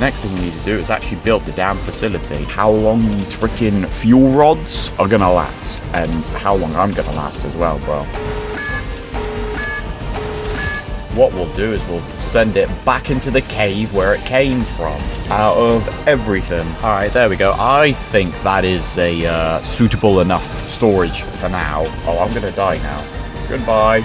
next thing we need to do is actually build the damn facility. How long these freaking fuel rods are gonna last, and how long I'm gonna last as well, bro. What we'll do is we'll send it back into the cave where it came from, out of everything. All right, there we go. I think that is a suitable enough storage for now. Oh, I'm gonna die now. Goodbye.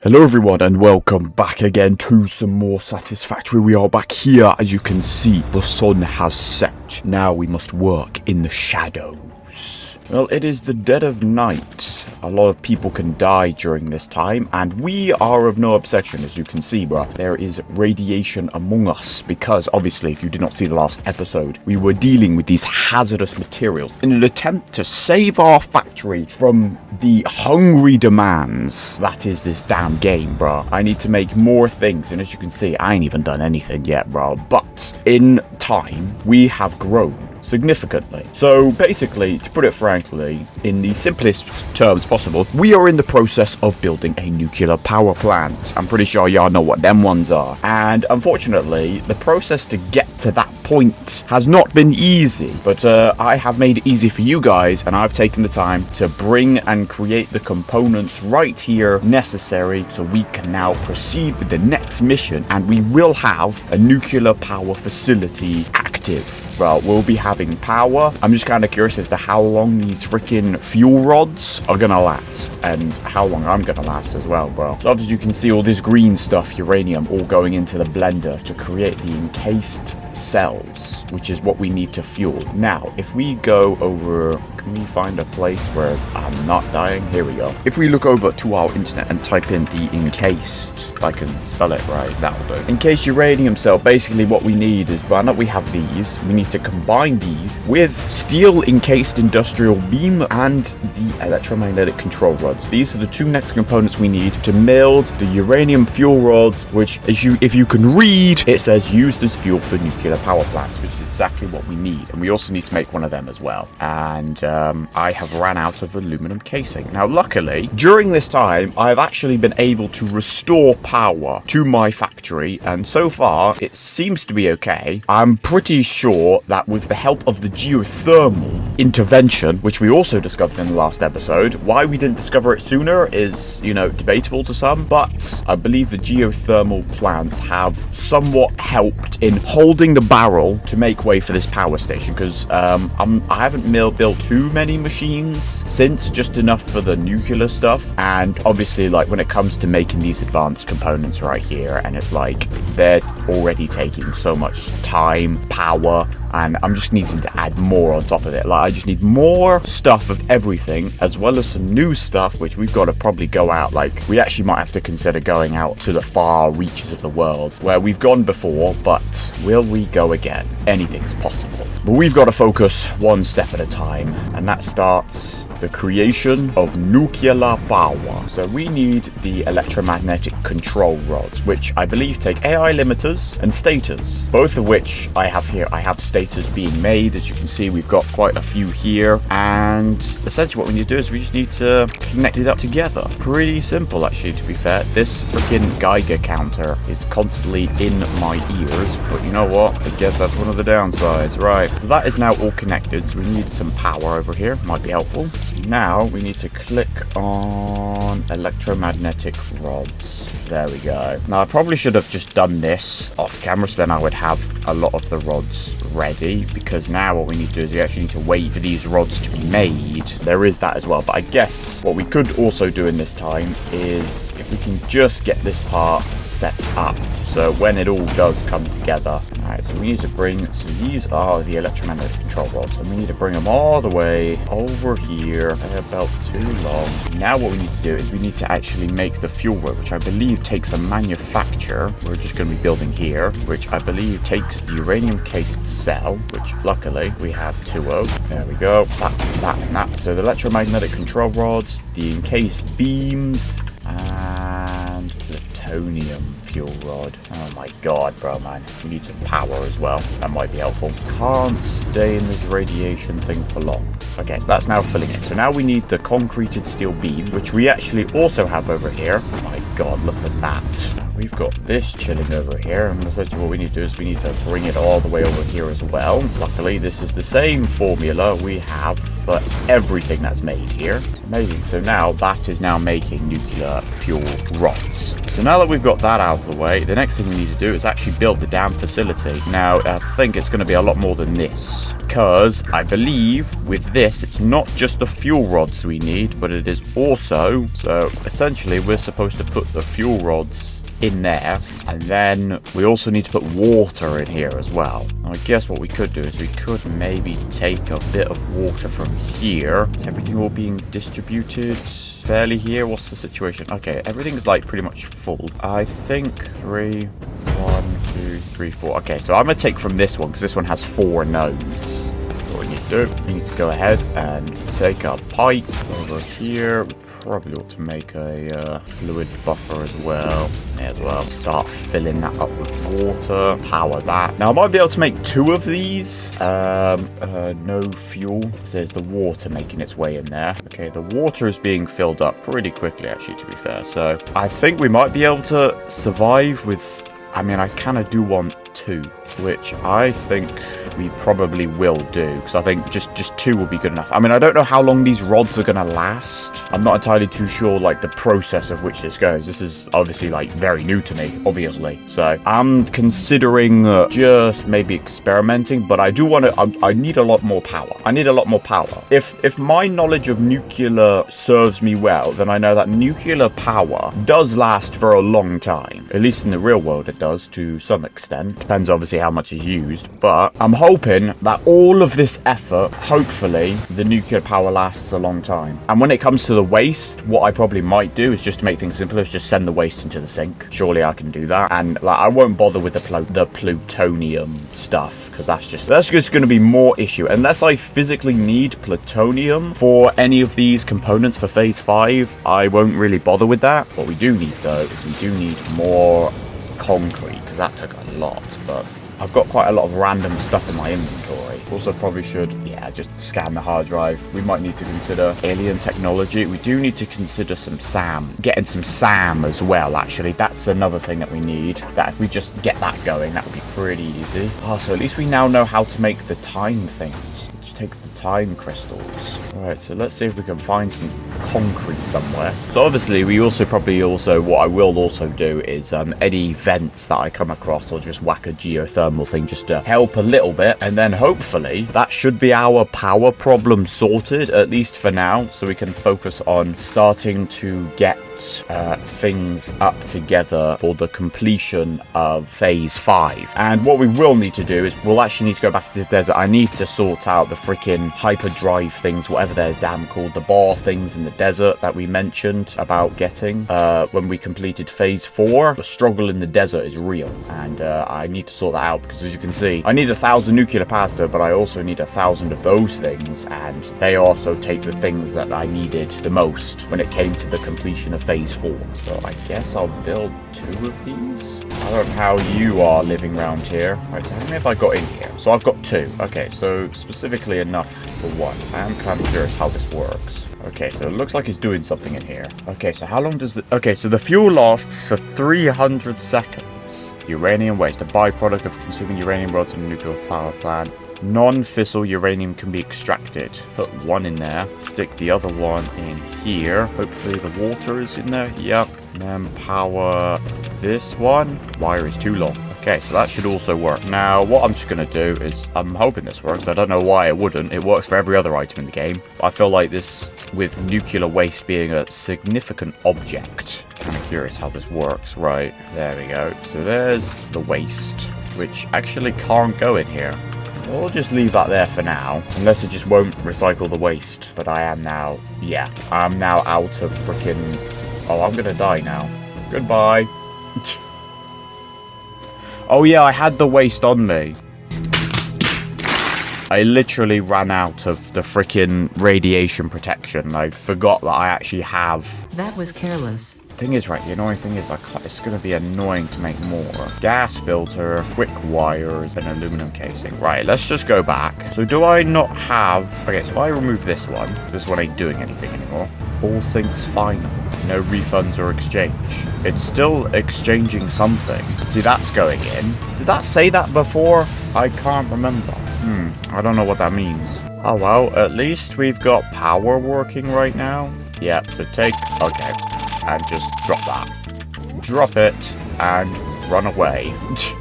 Hello everyone and welcome back again to some more Satisfactory. We are back here. As you can see, the sun has set. Now we must work in the shadows. Well, it is the dead of night. A lot of people can die during this time, and we are of no obsession, as you can see, bro. There is radiation among us, because obviously, if you did not see the last episode, we were dealing with these hazardous materials in an attempt to save our factory from the hungry demands that is this damn game, bro. I need to make more things, and as you can see, I ain't even done anything yet, bro. But in time, we have grown significantly. So basically, to put it frankly, in the simplest terms possible, we are in the process of building a nuclear power plant. I'm pretty sure y'all know what them ones are. And unfortunately, the process to get to that point has not been easy, but I have made it easy for you guys, and I've taken the time to bring and create the components right here necessary so we can now proceed with the next mission, and we will have a nuclear power facility active. Well, we'll be having power. I'm just kind of curious as to how long these freaking fuel rods are gonna last, and how long I'm gonna last as well, bro. So obviously you can see all this green stuff, uranium, all going into the blender to create the encased cells, which is what we need to fuel. Now, if we go over, can we find a place where I'm not dying? Here we go. If we look over to our internet and type in the encased, if I can spell it right, that'll do. Encased uranium cell, basically what we need is, now that we have these, we need to combine these with steel encased industrial beam and the electromagnetic control rods. These are the two next components we need to build the uranium fuel rods, which if you can read, it says used as fuel for nuclear power plants, which is exactly what we need. And we also need to make one of them as well. And I have ran out of aluminum casing. Now, luckily, during this time, I've actually been able to restore power to my factory. And so far, it seems to be okay. I'm pretty sure that with the help of the geothermal intervention, which we also discovered in the last episode, why we didn't discover it sooner is, you know, debatable to some. But I believe the geothermal plants have somewhat helped in holding the barrel to make way for this power station, because I haven't built too many machines since, just enough for the nuclear stuff. And obviously, like, when it comes to making these advanced components right here, and it's like they're already taking so much time, power, and I'm just needing to add more on top of it. Like, I just need more stuff of everything, as well as some new stuff, which we've got to probably go out. Like, we actually might have to consider going out to the far reaches of the world, where we've gone before, but will we go again? Anything's possible. But we've got to focus one step at a time, and that starts the creation of nuclear power. So we need the electromagnetic control rods, which I believe take AI limiters and stators, both of which I have here. I have stators being made. As you can see, we've got quite a few here, and essentially what we need to do is we just need to connect it up together. Pretty simple, actually, to be fair. This freaking Geiger counter is constantly in my ears, but you know what? I guess that's one of the downsides. Right, so that is now all connected, so we need some power over here. Might be helpful. So now we need to click on electromagnetic rods. There we go. Now, I probably should have just done this off camera, so then I would have a lot of the rods ready, because now what we need to do is we actually need to wait for these rods to be made. There is that as well, but I guess what we could also do in this time is if we can just get this part set up, so when it all does come together. Alright, so we need to so these are the electromagnetic control rods, and we need to bring them all the way over here. They're about too long. Now what we need to do is we need to actually make the fuel rod, which I believe takes a manufacture. We're just going to be building here, which I believe takes the uranium cased cell, which luckily we have two of. There we go. That and that. So the electromagnetic control rods, the encased beams, and plutonium. plutonium fuel rod. Oh my god, bro, man. We need some power as well. That might be helpful. Can't stay in this radiation thing for long. Okay, so that's now filling it. So now we need the concreted steel beam, which we actually also have over here. Oh my god, look at that. We've got this chilling over here, and essentially what we need to do is we need to bring it all the way over here as well. Luckily, this is the same formula we have for everything that's made here. Amazing. So now that is now making nuclear fuel rods. So now that we've got that out of the way, the next thing we need to do is actually build the damn facility. Now, I think it's going to be a lot more than this, because I believe with this, it's not just the fuel rods we need, but it is also, so essentially we're supposed to put the fuel rods in there, and then we also need to put water in here as well. Now, I guess what we could do is we could maybe take a bit of water from here. Is everything all being distributed fairly here? What's the situation? Okay, everything's like pretty much full. I think 3, 1, 2, 3, 4. Okay, so I'm gonna take from this one because this one has 4 nodes. What we need to do, we need to go ahead and take a pipe over here. Probably ought to make a fluid buffer as well. May as well start filling that up with water. Power that. Now I might be able to make 2 of these. No fuel. So there's the water making its way in there. Okay, the water is being filled up pretty quickly, actually, to be fair. So I think we might be able to survive with. I mean, I kind of do want 2, which I think we probably will do, because I think just 2 will be good enough. I mean, I don't know how long these rods are going to last. I'm not entirely too sure, like, the process of which this goes. This is obviously, like, very new to me, obviously. So I'm considering just maybe experimenting, but I do want to, I need a lot more power. I need a lot more power. If my knowledge of nuclear serves me well, then I know that nuclear power does last for a long time. At least in the real world it does, to some extent. Depends, obviously, how much is used, but I'm hoping that all of this effort, hopefully, the nuclear power lasts a long time. And when it comes to the waste, what I probably might do is, just to make things simpler, is just send the waste into the sink. Surely I can do that. And like, I won't bother with the plutonium stuff, because that's just going to be more issue. Unless I physically need plutonium for any of these components for phase 5, I won't really bother with that. What we do need, though, is we do need more concrete, because that took a lot. But I've got quite a lot of random stuff in my inventory. Also probably should, yeah, just scan the hard drive. We might need to consider alien technology. We do need to consider some SAM. Getting some SAM as well, actually. That's another thing that we need. That if we just get that going, that would be pretty easy. Oh, so at least we now know how to make the time things. Takes the time crystals. Alright, so let's see if we can find some concrete somewhere. So obviously we also what I will also do is any vents that I come across, I'll just whack a geothermal thing just to help a little bit, and then hopefully that should be our power problem sorted, at least for now, so we can focus on starting to get things up together for the completion of phase 5. And what we will need to do is we'll actually need to go back to the desert. I need to sort out the freaking hyperdrive things, whatever they're damn called, the bar things in the desert that we mentioned about getting when we completed phase 4. The struggle in the desert is real, and I need to sort that out, because as you can see, I need 1,000 nuclear pasta, but I also need 1,000 of those things, and they also take the things that I needed the most when it came to the completion of phase 4. So I guess I'll build 2 of these. I don't know how you are living around here. Right, so how many have I got in here? So I've got 2. Okay, so specifically enough for 1. I am kind of curious how this works. Okay, so it looks like it's doing something in here. Okay, so how long does the... Okay, so the fuel lasts for 300 seconds. Uranium waste, a byproduct of consuming uranium rods in a nuclear power plant. Non-fissile uranium can be extracted. Put 1 in there. Stick the other one in here. Hopefully the water is in there. Yep. And then power this one. Wire is too long. Okay, so that should also work. Now, what I'm just going to do is, I'm hoping this works. I don't know why it wouldn't. It works for every other item in the game. I feel like this, with nuclear waste being a significant object, kind of curious how this works. Right, there we go. So there's the waste, which actually can't go in here. We'll just leave that there for now, unless it just won't recycle the waste. But I am now, yeah, I'm now out of freaking... Oh, I'm gonna die now. Goodbye. Oh yeah, I had the waste on me. I literally ran out of the freaking radiation protection. I forgot that I actually have... That was careless. Thing is, right, the annoying thing is it's going to be annoying to make more. Gas filter, quick wires, and aluminum casing. Right, let's just go back. So do I not have... Okay, so if I remove this one ain't doing anything anymore. All syncs final. No refunds or exchange. It's still exchanging something. See, that's going in. Did that say that before? I can't remember. I don't know what that means. Oh, well, at least we've got power working right now. Yeah, so take... Okay. And just drop that. Drop it and run away.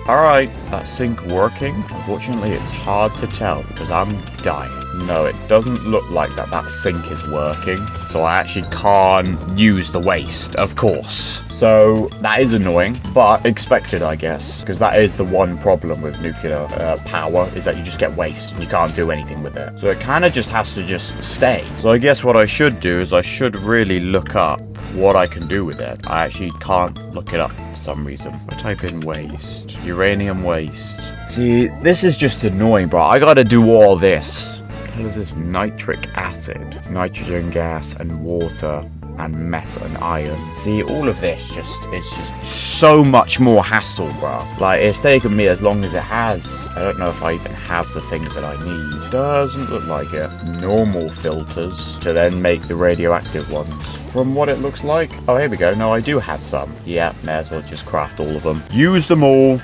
Alright, that sync working? Unfortunately, it's hard to tell because I'm dying. No, it doesn't look like that sync is working. So I actually can't use the waste, of course. So that is annoying, but expected, I guess. Because that is the one problem with nuclear power, is that you just get waste and you can't do anything with it. So it kind of just has to just stay. So I guess what I should do is I should really look up what I can do with it. I actually can't look it up for some reason. I type in waste. Uranium waste. See, this is just annoying, bro. I gotta do all this. What is this? Nitric acid, nitrogen gas, and water, and metal and iron. See, all of this is just so much more hassle, bro. Like, it's taken me as long as it has. I don't know if I even have the things that I need. Doesn't look like it. Normal filters to then make the radioactive ones. From what it looks like. Oh, here we go. No, I do have some. Yeah, may as well just craft all of them. Use them all.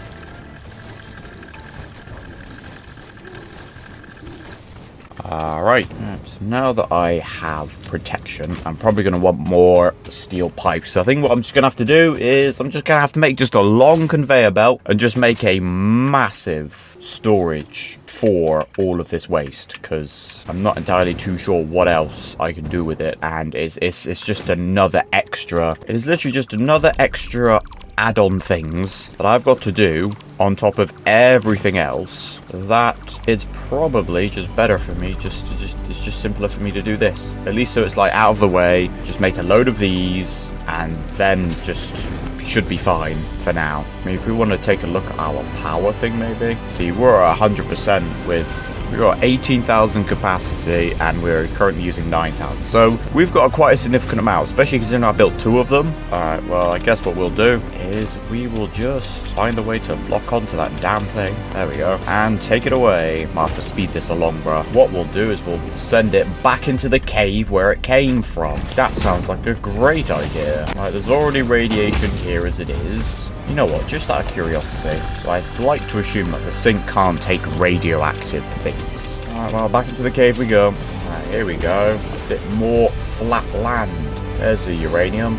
Alright, so now that I have protection, I'm probably going to want more steel pipes. So I think what I'm just going to have to do is I'm just going to have to make just a long conveyor belt and just make a massive storage for all of this waste, because I'm not entirely too sure what else I can do with it. And it's just another extra, it is literally just another extra add-on things that I've got to do on top of everything else, that it's probably just better for me it's just simpler for me to do this, at least, so it's like out of the way. Just make a load of these and then just should be fine for now. I mean, if we want to take a look at our power thing, maybe see, we're 100% with... We've got 18,000 capacity and we're currently using 9,000. So we've got quite a significant amount, especially considering I built 2 of them. Alright, well, I guess what we'll do is we will just find a way to lock onto that damn thing. There we go. And take it away. Might have to speed this along, bro. What we'll do is we'll send it back into the cave where it came from. That sounds like a great idea. Right, there's already radiation here as it is. You know what, just out of curiosity, so I'd like to assume that the sink can't take radioactive things. Alright, well, back into the cave we go. Alright, here we go. A bit more flat land. There's the uranium.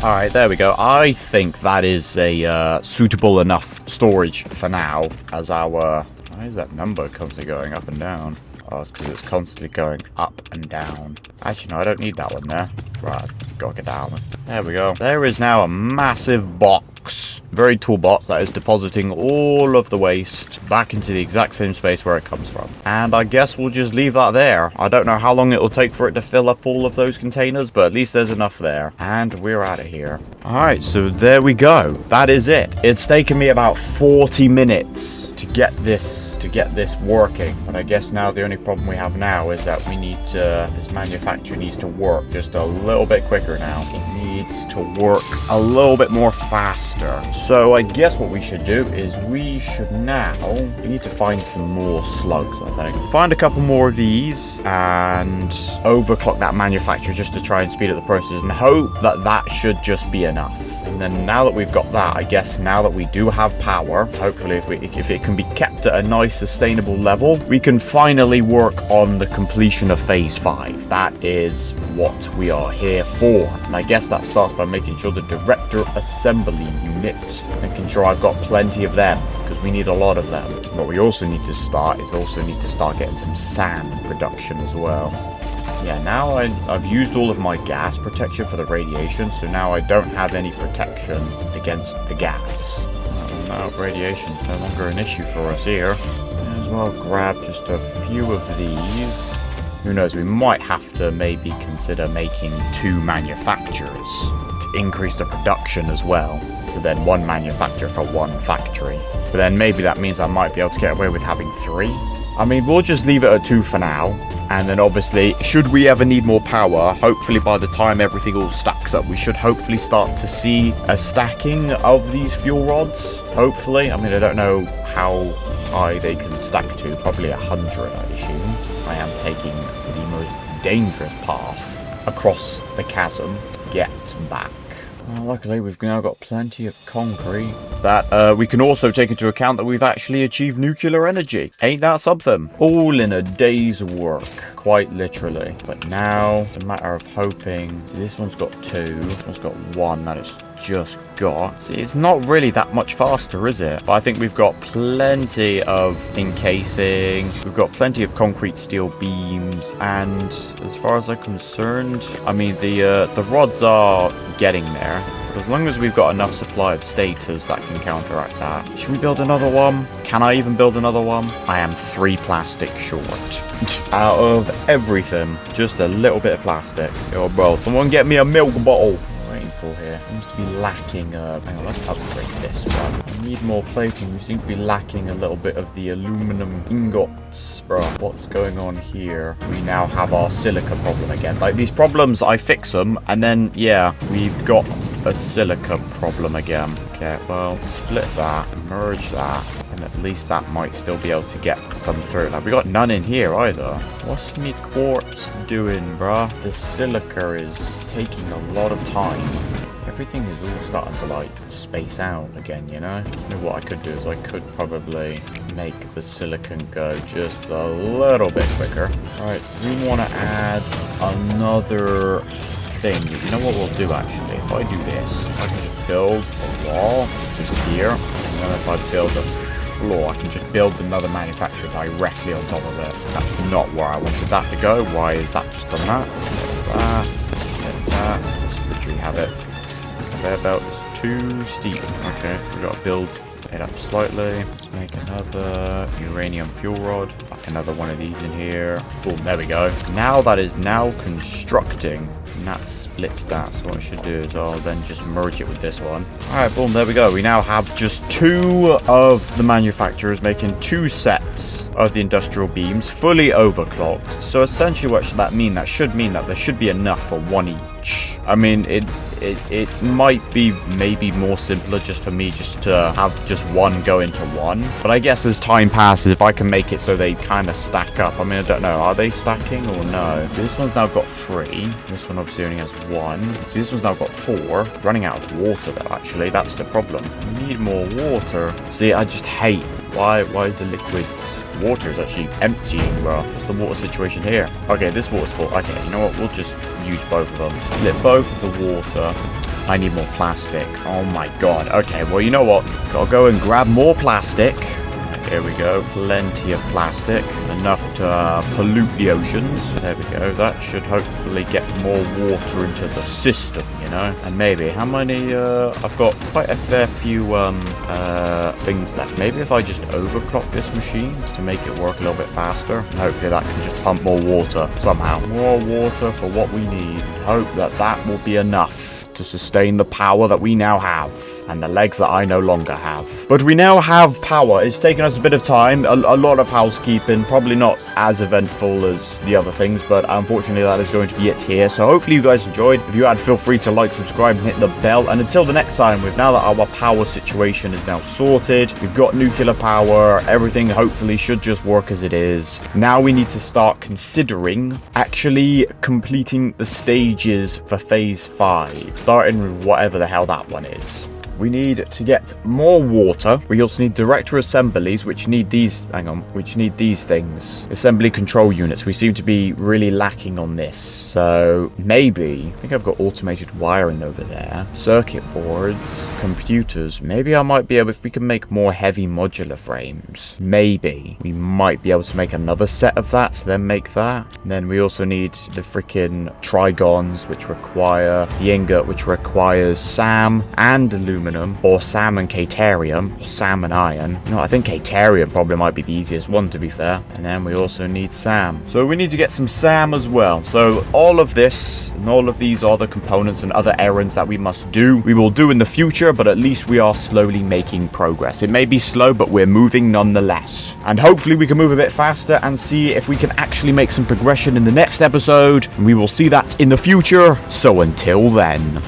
Alright, there we go. I think that is a suitable enough storage for now, as our... Why is that number constantly going up and down? Oh, it's because it's constantly going up and down. Actually, no, I don't need that one there. Right, gotta get down. There we go. There is now a massive box. Very tall box that is depositing all of the waste back into the exact same space where it comes from. And I guess we'll just leave that there. I don't know how long it will take for it to fill up all of those containers, but at least there's enough there. And we're out of here. Alright, so there we go. That is it. It's taken me about 40 minutes to get this working. But I guess now the only problem we have now is that we need to, this manufacturer needs to work just a little bit quicker now. It needs to work a little bit more faster. So I guess what we should do is we need to find some more slugs, I think. Find a couple more of these and overclock that manufacturer just to try and speed up the process and hope that that should just be enough. And then now that we've got that, I guess now that we do have power, hopefully if it can be kept at a nice sustainable level, we can finally work on the completion of phase 5. That is what we are here for. And I guess that starts by making sure the director assembly unit, making sure I've got plenty of them, because we need a lot of them. What we also need to start getting some sand production as well. Yeah, now I've used all of my gas protection for the radiation, so now I don't have any protection against the gas. Now radiation's no longer an issue for us here. as well grab just a few of these. Who knows, we might have to maybe consider making 2 manufacturers to increase the production as well. So then 1 manufacturer for 1 factory. But then maybe that means I might be able to get away with having 3. I mean, we'll just leave it at 2 for now. And then obviously, should we ever need more power, hopefully by the time everything all stacks up, we should hopefully start to see a stacking of these fuel rods. Hopefully. I mean, I don't know how high they can stack to. Probably 100, I assume. I am taking the most dangerous path across the chasm. Get back. Well, luckily, we've now got plenty of concrete. That we can also take into account that we've actually achieved nuclear energy. Ain't that something? All in a day's work, quite literally. But now, it's a matter of hoping. This one's got 2. This one's got 1 that it's just got. See, it's not really that much faster, is it? But I think we've got plenty of encasing. We've got plenty of concrete steel beams. And as far as I'm concerned, I mean, the rods are getting there. But as long as we've got enough supply of stators that can counteract that. Should we build another one? Can I even build another one? I am 3 plastic short. Out of everything, just a little bit of plastic. Oh, bro, someone get me a milk bottle. Waiting for here. Seems to be lacking. Hang on, let's upgrade this one. We need more plating. We seem to be lacking a little bit of the aluminum ingots. Bro, what's going on here? We now have our silica problem again. Like, these problems, I fix them, and then, yeah, we've got a silica problem again. Okay, well, split that, merge that, and at least that might still be able to get some through. Like, we got none in here either. What's me quartz doing, bruh? The silica is taking a lot of time. Everything is all starting to, like, space out again, you know? You know what I could do is I could probably make the silicon go just a little bit quicker. Alright, so we want to add another thing. You know what we'll do, actually? If I do this, I can just build a wall just here, and then if I build a floor, I can just build another manufacturer directly on top of it. That's not where I wanted that to go. Why is that just done that? Let's literally have it. Conveyor belt is too steep. Okay, we gotta build it up slightly. Let's make another uranium fuel rod. Like another one of these in here. Boom, there we go. Now that is now constructing. And that splits that. So what I should do is I'll then just merge it with this one. Alright, boom, there we go. We now have just 2 of the manufacturers making 2 sets of the industrial beams, fully overclocked. So essentially what should that mean? That should mean that there should be enough for 1 each. I mean, it might be maybe more simpler just for me just to have just 1 go into 1. But I guess as time passes, if I can make it so they kind of stack up. I mean, I don't know. Are they stacking or no? This one's now got 3. This one obviously only has 1. So this one's now got 4. Running out of water though, actually. That's the problem. We need more water. See, I just hate. Why is the liquids... Water is actually emptying, bro. What's the water situation here? Okay, this water's full. Okay, you know what? We'll just use both of them. Split both of the water. I need more plastic. Oh my god. Okay, well, you know what? Gotta go and grab more plastic. Here we go. Plenty of plastic. Enough to pollute the oceans. There we go. That should hopefully get more water into the system, you know? And maybe, how many, I've got quite a fair few, things left. Maybe if I just overclock this machine to make it work a little bit faster. And hopefully that can just pump more water somehow. More water for what we need. Hope that that will be enough to sustain the power that we now have and the legs that I no longer have. But we now have power. It's taken us a bit of time, a lot of housekeeping, probably not as eventful as the other things, but unfortunately that is going to be it here. So hopefully you guys enjoyed. If you had, feel free to like, subscribe and hit the bell. And until the next time, now that our power situation is now sorted, we've got nuclear power, everything hopefully should just work as it is. Now we need to start considering actually completing the stages for phase 5. Starting with whatever the hell that one is. We need to get more water. We also need director assemblies, which need these, which need these things. Assembly control units. We seem to be really lacking on this. So maybe, I think I've got automated wiring over there. Circuit boards, computers. Maybe I might be able, if we can make more heavy modular frames, maybe we might be able to make another set of that, so then make that. And then we also need the freaking trigons, which require the ingot, which requires SAM and aluminum. aluminum, or salmon catarium, or salmon iron. No, I think catarium probably might be the easiest one, to be fair. And then we also need SAM. So we need to get some SAM as well. So all of this and all of these other components and other errands that we must do, we will do in the future, but at least we are slowly making progress. It may be slow, but we're moving nonetheless. And hopefully we can move a bit faster and see if we can actually make some progression in the next episode. And we will see that in the future. So until then.